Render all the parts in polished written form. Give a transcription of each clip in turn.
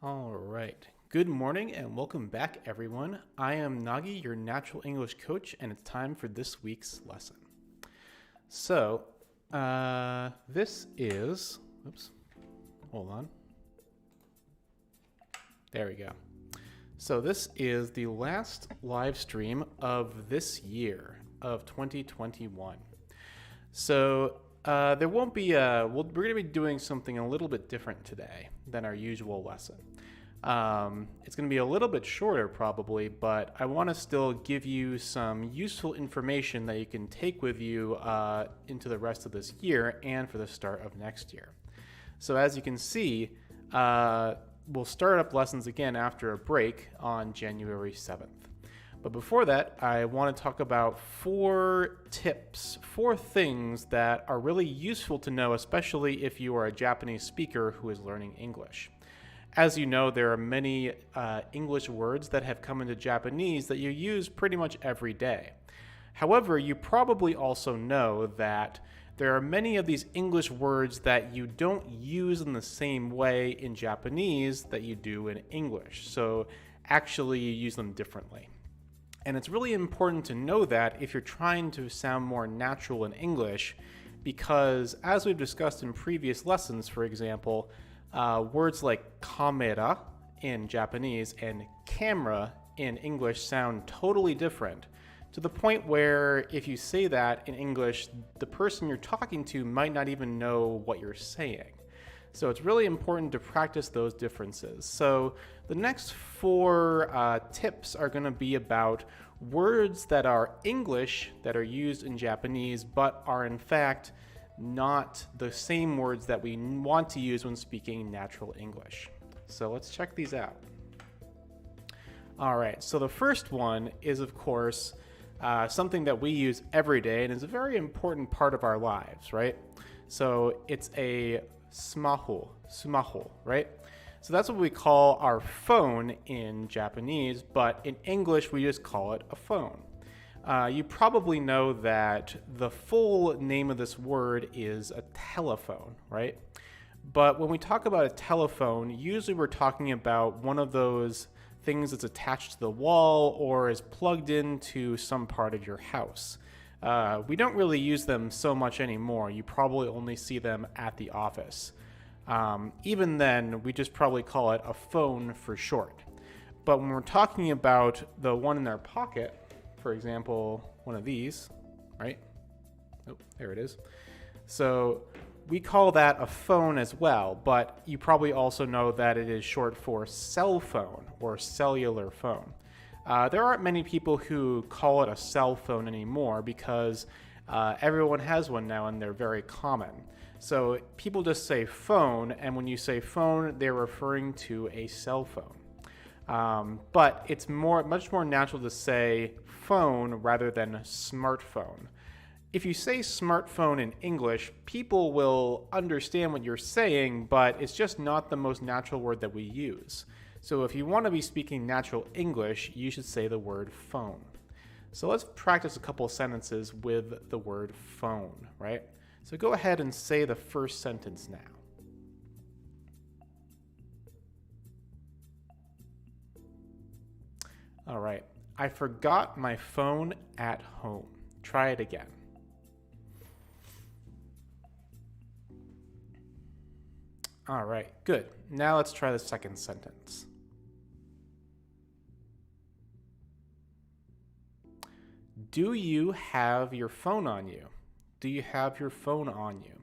All right. Good morning and welcome back, everyone. I am Nagi, your natural English coach, and it's time for this week's lesson. So, this is, oops, hold on. There we go. So, this is the last live stream of this year of 2021. So, there won't be we're going to be doing something a little bit different today than our usual lesson. It's going to be a little bit shorter probably, but I want to still give you some useful information that you can take with you into the rest of this year and for the start of next year. So as you can see, we'll start up lessons again after a break on January 7th. But before that, I want to talk about 4 tips, 4 things that are really useful to know, especially if you are a Japanese speaker who is learning English. As you know, there are many English words that have come into Japanese that you use pretty much every day. However, you probably also know that there are many of these English words that you don't use in the same way in Japanese that you do in English. So actually you use them differently. And it's really important to know that if you're trying to sound more natural in English, because as we've discussed in previous lessons, for example, words like kamera in Japanese and camera in English sound totally different, to the point where if you say that in English, the person you're talking to might not even know what you're saying. So it's really important to practice those differences. So the next 4 tips are going to be about words that are English that are used in Japanese, but are in fact not the same words that we want to use when speaking natural English. So let's check these out. All right, so the first one is, of course, something that we use every day and is a very important part of our lives, right? So it's a smaho, right? So that's what we call our phone in Japanese, but in English we just call it a phone. You probably know that the full name of this word is a telephone, right? But when we talk about a telephone, usually we're talking about one of those things that's attached to the wall or is plugged into some part of your house. We don't really use them so much anymore. You probably only see them at the office. Even then, we just probably call it a phone for short. But when we're talking about the one in our pocket, for example, one of these, right? Oh, there it is. So we call that a phone as well, but you probably also know that it is short for cell phone or cellular phone. There aren't many people who call it a cell phone anymore because everyone has one now and they're very common. So people just say phone, and when you say phone, they're referring to a cell phone. But it's much more natural to say phone rather than smartphone. If you say smartphone in English, people will understand what you're saying, but it's just not the most natural word that we use. So if you want to be speaking natural English, you should say the word phone. So let's practice a couple sentences with the word phone, right? So go ahead and say the first sentence now. All right. I forgot my phone at home. Try it again. All right, good. Now let's try the second sentence. Do you have your phone on you? Do you have your phone on you?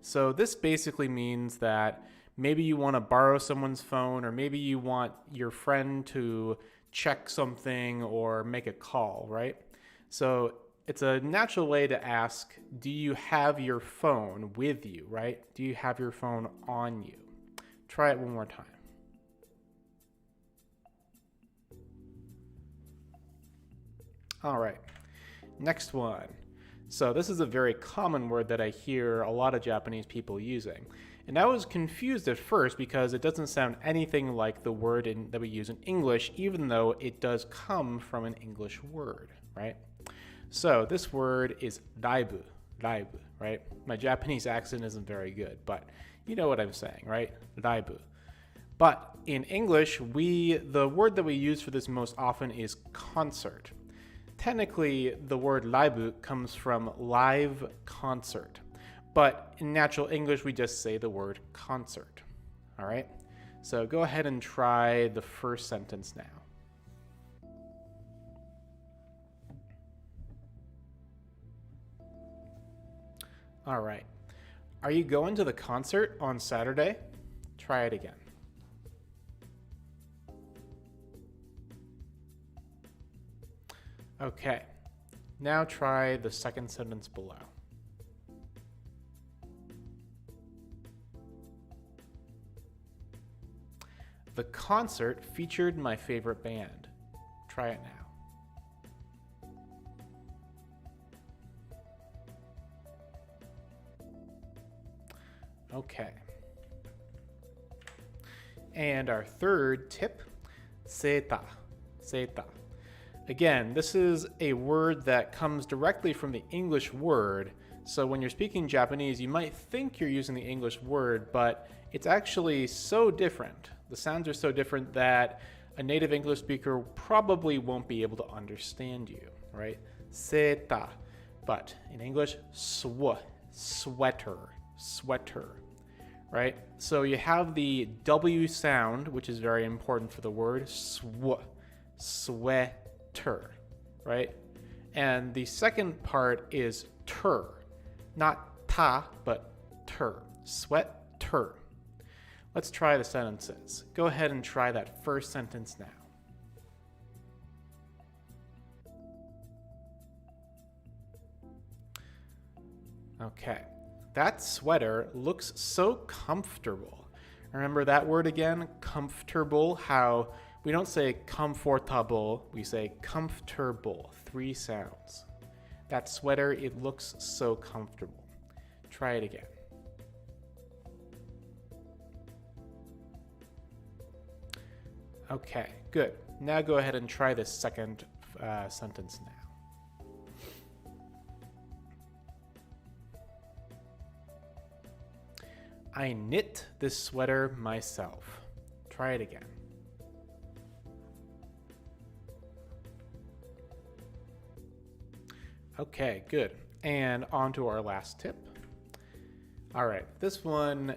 So this basically means that maybe you want to borrow someone's phone, or maybe you want your friend to check something or make a call, right? So it's a natural way to ask, do you have your phone with you, right? Do you have your phone on you? Try it one more time. All right, next one. So this is a very common word that I hear a lot of Japanese people using. And I was confused at first because it doesn't sound anything like the word that we use in English, even though it does come from an English word, right? So this word is raibu, right? My Japanese accent isn't very good, but you know what I'm saying, right? Raibu. But in English, the word that we use for this most often is concert. Technically, the word live comes from live concert, but in natural English, we just say the word concert. All right? So go ahead and try the first sentence now. All right. Are you going to the concert on Saturday? Try it again. Okay. Now try the second sentence below. The concert featured my favorite band. Try it now. Okay. And our third tip, seta. Seta. Again, this is a word that comes directly from the English word. So when you're speaking Japanese, you might think you're using the English word, but it's actually so different. The sounds are so different that a native English speaker probably won't be able to understand you, right? Seta. But in English, sweater, sweater, right? So you have the W sound, which is very important for the word, sweater, right? And the second part is ter, not ta, but ter, sweater. Let's try the sentences. Go ahead and try that first sentence now. Okay. That sweater looks so comfortable. Remember that word again? Comfortable. How we don't say comfortable, we say comfortable. 3 sounds. That sweater, it looks so comfortable. Try it again. Okay, good. Now go ahead and try the second sentence now. I knit this sweater myself. Try it again. Okay, good. And on to our last tip. All right, this one,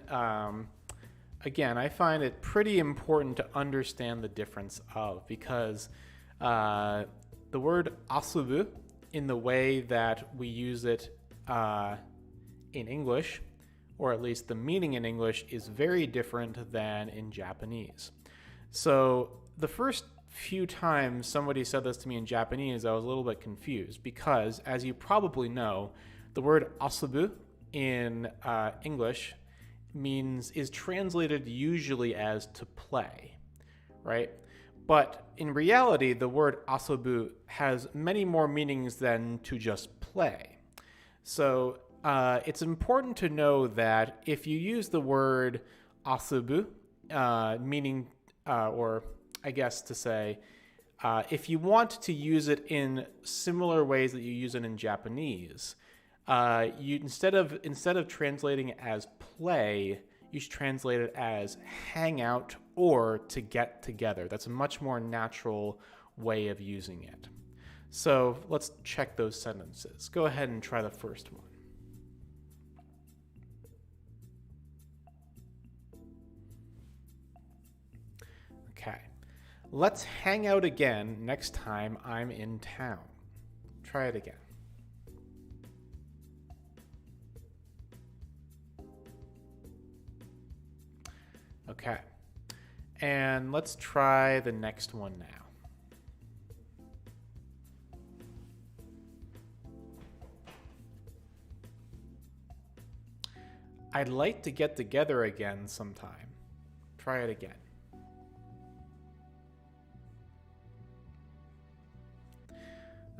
again, I find it pretty important to understand the difference of, because the word asubu, in the way that we use it in English, or at least the meaning in English, is very different than in Japanese. So the first few times somebody said this to me in Japanese, I was a little bit confused because, as you probably know, the word asubu in English is translated usually as to play, right? But in reality, the word asobu has many more meanings than to just play. So it's important to know that if you use the word asobu, meaning, or I guess to say, if you want to use it in similar ways that you use it in Japanese, you instead of translating it as play, you should translate it as hang out or to get together. That's a much more natural way of using it. So let's check those sentences. Go ahead and try the first one. Okay. Let's hang out again next time I'm in town. Try it again. Okay. And let's try the next one now. I'd like to get together again sometime. Try it again.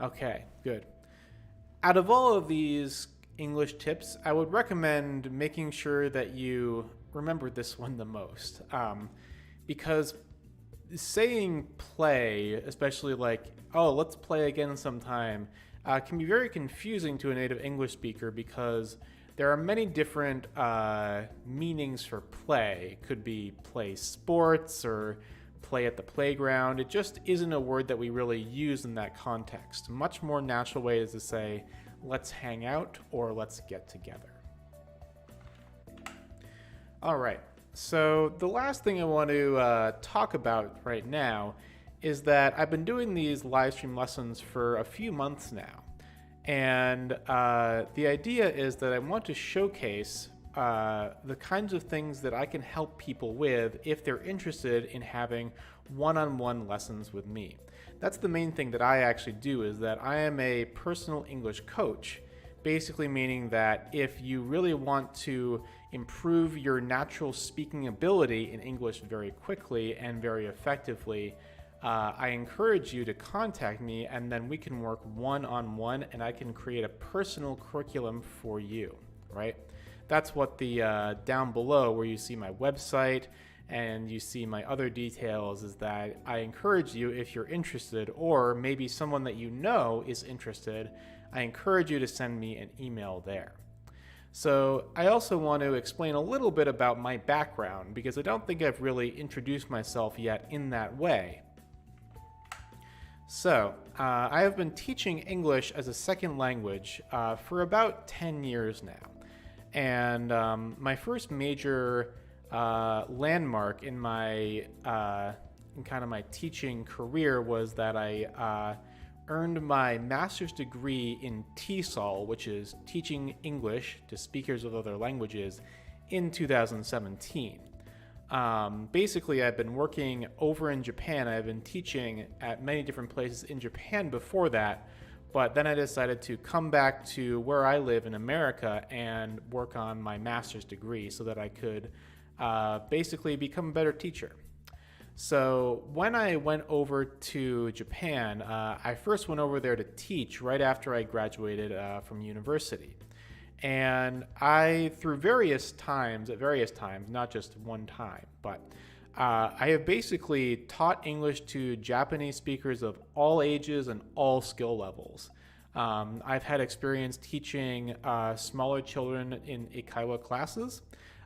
Okay, good. Out of all of these English tips, I would recommend making sure that you remember this one the most. Because saying play, especially like, oh, let's play again sometime, can be very confusing to a native English speaker because there are many different meanings for play. It could be play sports or play at the playground. It just isn't a word that we really use in that context. A much more natural way is to say, let's hang out or let's get together. All right, so the last thing I want to talk about right now is that I've been doing these live stream lessons for a few months now. And the idea is that I want to showcase the kinds of things that I can help people with if they're interested in having one-on-one lessons with me. That's the main thing that I actually do, is that I am a personal English coach, basically meaning that if you really want to improve your natural speaking ability in English very quickly and very effectively, I encourage you to contact me, and then we can work one-on-one, and I can create a personal curriculum for you, right? That's what the down below where you see my website and you see my other details is that I encourage you, if you're interested, or maybe someone that you know is interested, I encourage you to send me an email there. So I also want to explain a little bit about my background, because I don't think I've really introduced myself yet in that way. So, I have been teaching English as a second language for about 10 years now. And my first major landmark in my kind of my teaching career was that I earned my master's degree in TESOL, which is Teaching English to Speakers of Other Languages, in 2017. Basically, I've been working over in Japan. I've been teaching at many different places in Japan before that, but then I decided to come back to where I live in America and work on my master's degree so that I could basically become a better teacher. So when I went over to Japan, I first went over there to teach right after I graduated from university. And I, at various times, not just one time, but I have basically taught English to Japanese speakers of all ages and all skill levels. I've had experience teaching smaller children in Eikaiwa classes.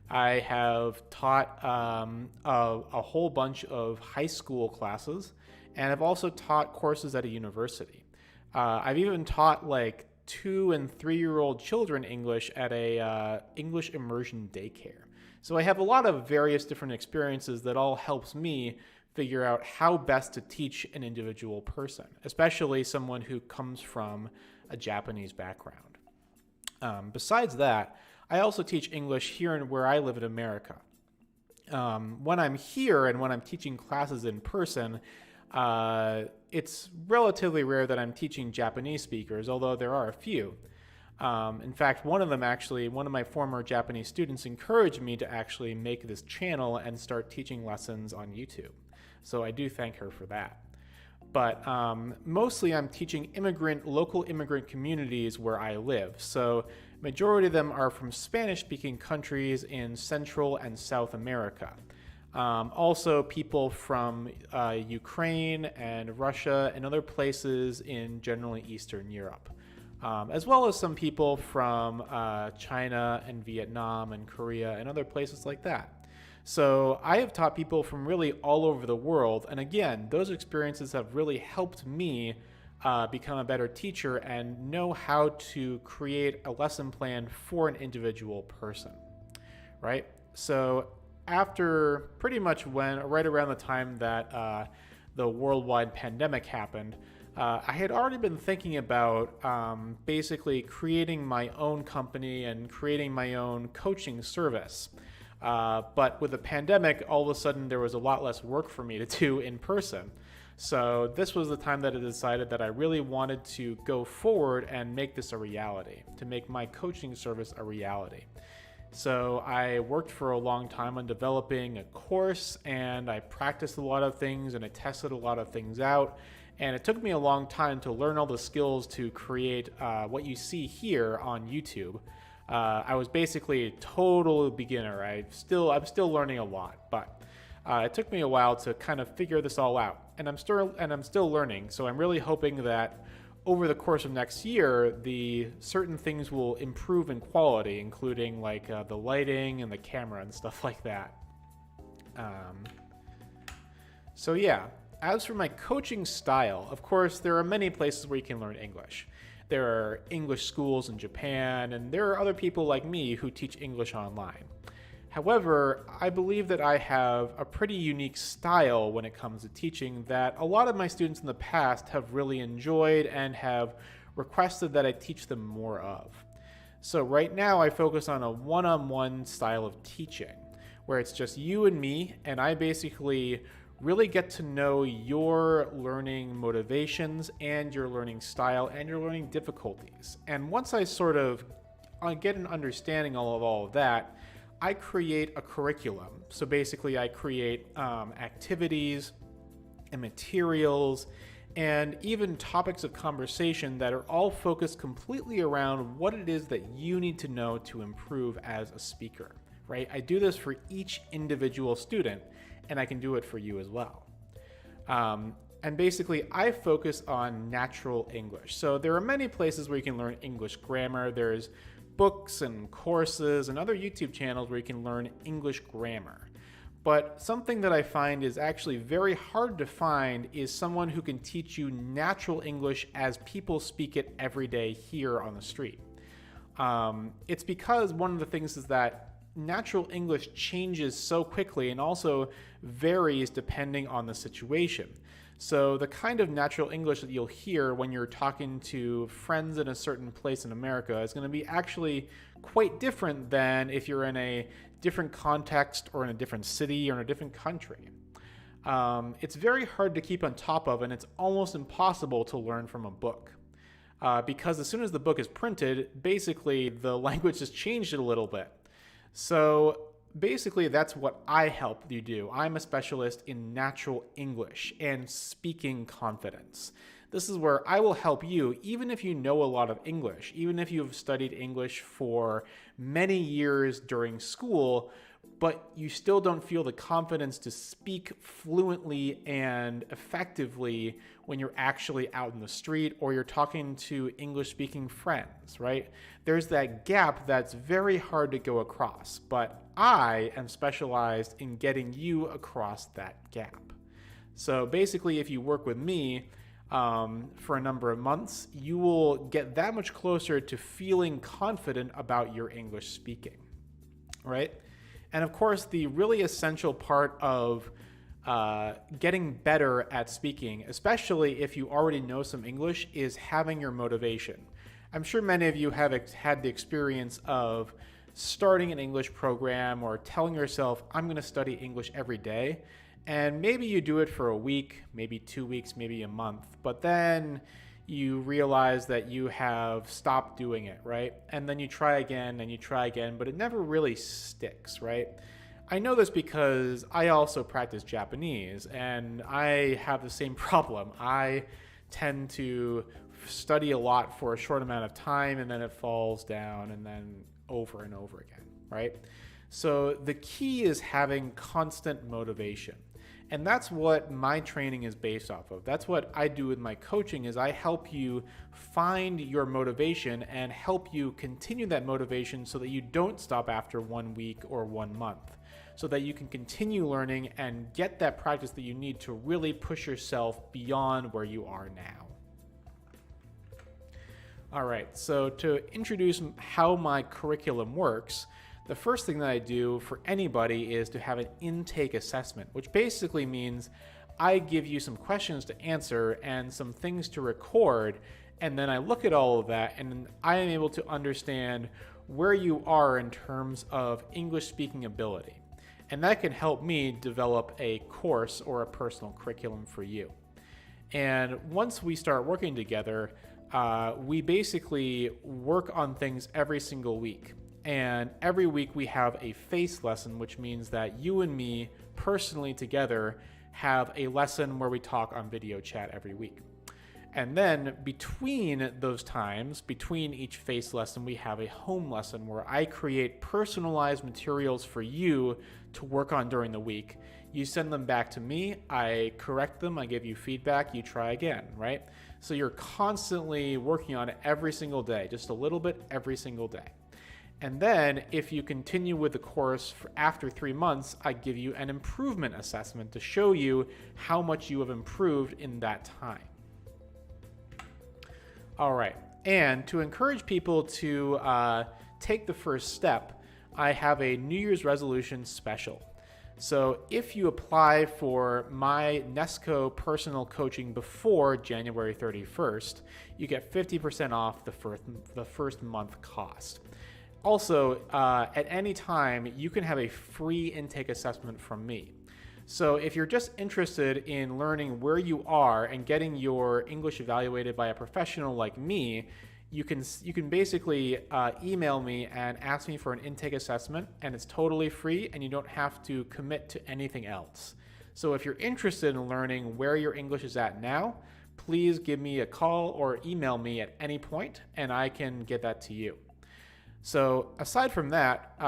I have taught a whole bunch of high school classes, and I've also taught courses at a university. I've even taught like 2- and 3-year-old children English at a English immersion daycare. So I have a lot of various different experiences that all helps me figure out how best to teach an individual person, especially someone who comes from a Japanese background. Besides that, I also teach English here and where I live in America. When I'm here and when I'm teaching classes in person, it's relatively rare that I'm teaching Japanese speakers, although there are a few. In fact, one of my former Japanese students encouraged me to actually make this channel and start teaching lessons on YouTube. So I do thank her for that. But mostly I'm teaching local immigrant communities where I live. So majority of them are from Spanish-speaking countries in Central and South America. Also people from Ukraine and Russia and other places in generally Eastern Europe, as well as some people from China and Vietnam and Korea and other places like that. So I have taught people from really all over the world, and again, those experiences have really helped me become a better teacher and know how to create a lesson plan for an individual person, right? So after pretty much right around the time that the worldwide pandemic happened, I had already been thinking about basically creating my own company and creating my own coaching service. But with the pandemic, all of a sudden there was a lot less work for me to do in person. So this was the time that I decided that I really wanted to go forward and make this a reality, to make my coaching service a reality. So I worked for a long time on developing a course, and I practiced a lot of things and I tested a lot of things out. And it took me a long time to learn all the skills to create what you see here on YouTube. I was basically a total beginner. I'm still learning a lot, but it took me a while to kind of figure this all out. And I'm still learning. So I'm really hoping that over the course of next year, the certain things will improve in quality, including like the lighting and the camera and stuff like that. So yeah, as for my coaching style, of course, there are many places where you can learn English. There are English schools in Japan, and there are other people like me who teach English online. However, I believe that I have a pretty unique style when it comes to teaching that a lot of my students in the past have really enjoyed and have requested that I teach them more of. So right now I focus on a one-on-one style of teaching where it's just you and me, and I basically really get to know your learning motivations and your learning style and your learning difficulties. And once I sort of get an understanding of all of that, I create a curriculum. So basically I create activities and materials and even topics of conversation that are all focused completely around what it is that you need to know to improve as a speaker, right? I do this for each individual student, and I can do it for you as well. And basically I focus on natural English. So there are many places where you can learn English grammar. There's books and courses and other YouTube channels where you can learn English grammar. But something that I find is actually very hard to find is someone who can teach you natural English as people speak it every day here on the street. It's because one of the things is that natural English changes so quickly and also varies depending on the situation. So the kind of natural English that you'll hear when you're talking to friends in a certain place in America is going to be actually quite different than if you're in a different context or in a different city or in a different country. It's very hard to keep on top of, and it's almost impossible to learn from a book. Because as soon as the book is printed, basically the language has changed it a little bit. So basically, that's what I help you do. I'm a specialist in natural English and speaking confidence. This is where I will help you, even if you know a lot of English, even if you've studied English for many years during school, but you still don't feel the confidence to speak fluently and effectively when you're actually out in the street or you're talking to English-speaking friends, right? There's that gap that's very hard to go across, but I am specialized in getting you across that gap. So basically, if you work with me for a number of months, you will get that much closer to feeling confident about your English speaking, right? And of course, the really essential part of getting better at speaking, especially if you already know some English, is having your motivation. I'm sure many of you have had the experience of starting an English program or telling yourself, I'm going to study English every day. And maybe you do it for a week, maybe 2 weeks, maybe a month, but then you realize that you have stopped doing it, right? And then you try again and you try again, but it never really sticks, right? I know this because I also practice Japanese and I have the same problem. I tend to study a lot for a short amount of time and then it falls down and then over and over again, right? So the key is having constant motivation. And that's what my training is based off of. That's what I do with my coaching is I help you find your motivation and help you continue that motivation so that you don't stop after 1 week or 1 month, so that you can continue learning and get that practice that you need to really push yourself beyond where you are now. All right, so to introduce how my curriculum works, the first thing that I do for anybody is to have an intake assessment, which basically means I give you some questions to answer and some things to record, and then I look at all of that and I am able to understand where you are in terms of English speaking ability. And that can help me develop a course or a personal curriculum for you. And once we start working together, we basically work on things every single week. And every week we have a face lesson, which means that you and me personally together have a lesson where we talk on video chat every week. And then between those times, between each face lesson, we have a home lesson where I create personalized materials for you to work on during the week, You send them back to me, I correct them, I give you feedback, you try again, right? So you're constantly working on it every single day, just a little bit every single day. And then if you continue with the course after 3 months, I give you an improvement assessment to show you how much you have improved in that time. All right, and to encourage people to take the first step, I have a New Year's resolution special. So if you apply for my Nesco personal coaching before January 31st, you get 50% off the first month cost. Also, at any time, you can have a free intake assessment from me. So if you're just interested in learning where you are and getting your English evaluated by a professional like me, you can basically email me and ask me for an intake assessment, and it's totally free and you don't have to commit to anything else. So if you're interested in learning where your English is at now, please give me a call or email me at any point and I can get that to you. So aside from that,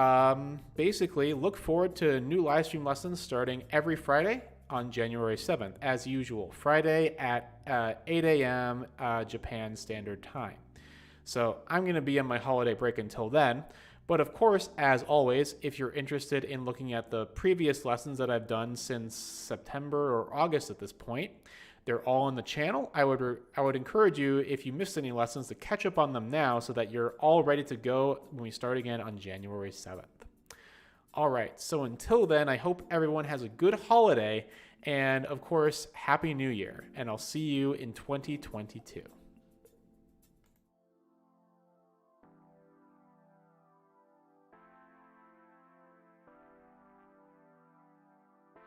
basically look forward to new live stream lessons starting every Friday on January 7th, as usual, Friday at 8 a.m. Japan Standard Time. So I'm going to be on my holiday break until then. But of course, as always, if you're interested in looking at the previous lessons that I've done since September or August at this point, they're all on the channel. I would encourage you, if you missed any lessons, to catch up on them now so that you're all ready to go when we start again on January 7th. All right, so until then, I hope everyone has a good holiday and, of course, Happy New Year, and I'll see you in 2022.